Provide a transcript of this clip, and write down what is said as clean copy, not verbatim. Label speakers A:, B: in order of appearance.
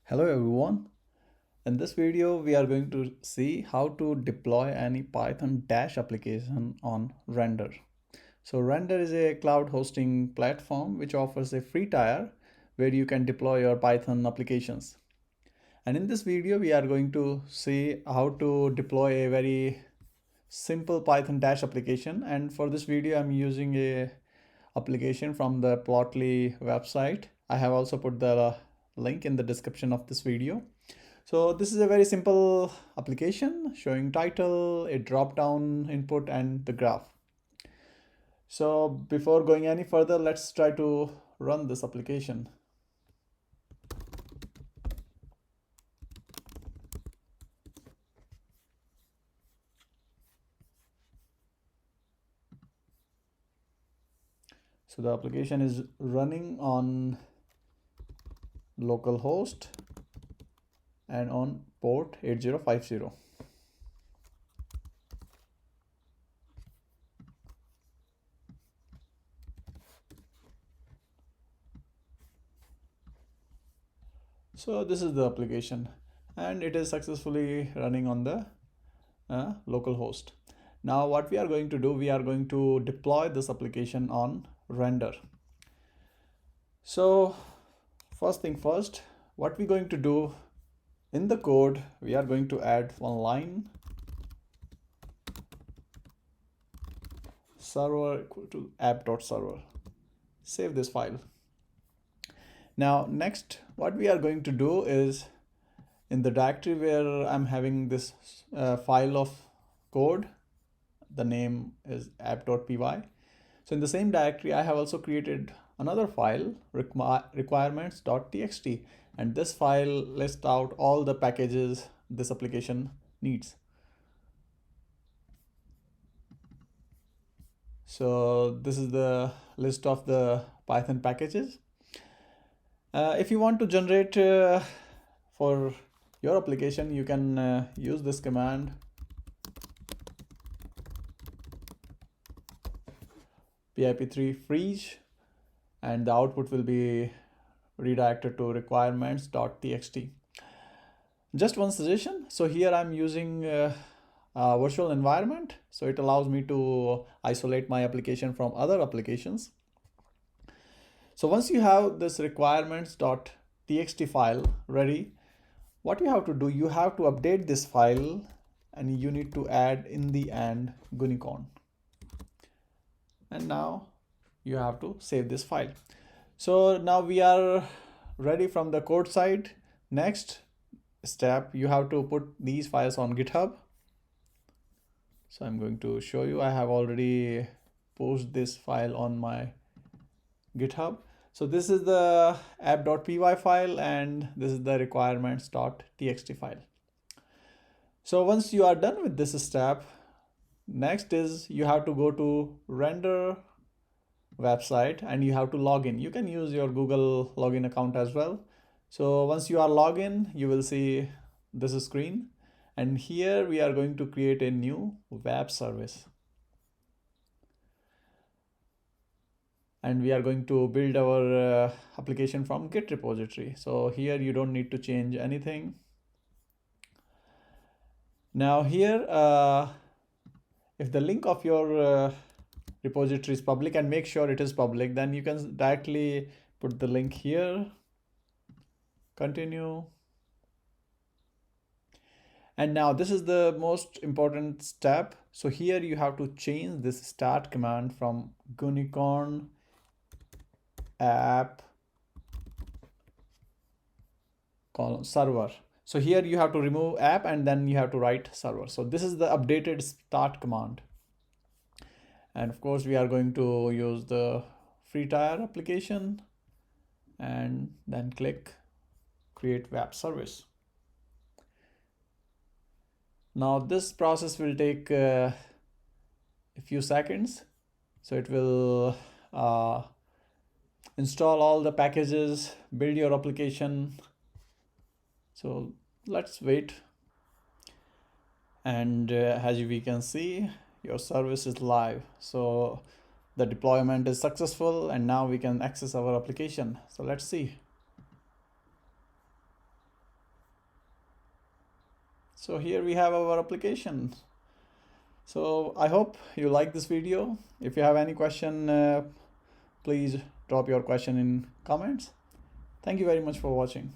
A: Hello everyone. In this video, we are going to see how to deploy any Python Dash application on Render. So Render is a cloud hosting platform which offers a free tier where you can deploy your Python applications. And in this video, we are going to see how to deploy a very simple Python Dash application. And for this video, I'm using a application from the Plotly website. I have also put the link in the description of this video. So this is a very simple application showing title, a drop-down input, and the graph. So before going any further, let's try to run this application. So the application is running on localhost and on port 8050. So this is the application and it is successfully running on the localhost. Now what we are going to do, we are going to deploy this application on Render. So first thing first, what we're going to do in the code, we are going to add one line server equal to app.server. Save this file. Now next, what we are going to do is in the directory where I'm having this file of code, the name is app.py. So in the same directory, I have also created another file, requirements.txt, and this file lists out all the packages this application needs. So this is the list of the Python packages. If you want to generate for your application, you can use this command pip3 freeze, and the output will be redirected to requirements.txt. Just one suggestion. So here I'm using a virtual environment. So it allows me to isolate my application from other applications. So once you have this requirements.txt file ready, what you have to do, you have to update this file and you need to add in the end unicorn. And now you have to save this file. So now we are ready from the code side. Next step, you have to put these files on GitHub. So I'm going to show you. I have already posted this file on my GitHub. So this is the app.py file and this is the requirements.txt file. So once you are done with this step, next is you have to go to Render website and you have to log in. You can use your Google login account as well. So once you are logged in, you will see this screen. And here we are going to create a new web service. And we are going to build our application from Git repository. So here you don't need to change anything. Now here, if the link of your repository is public, and make sure it is public, then you can directly put the link here, continue. And now this is the most important step. So here you have to change this start command from unicorn app colon server. So here you have to remove app and then you have to write server. So this is the updated start command. And of course we are going to use the free tier application and then click create web service. Now this process will take a few seconds. So it will install all the packages, build your application. So let's wait. And as we can see, your service is live. So the deployment is successful and now we can access our application. So let's see. So here we have our application. So I hope you like this video. If you have any question, please drop your question in comments. Thank you very much for watching.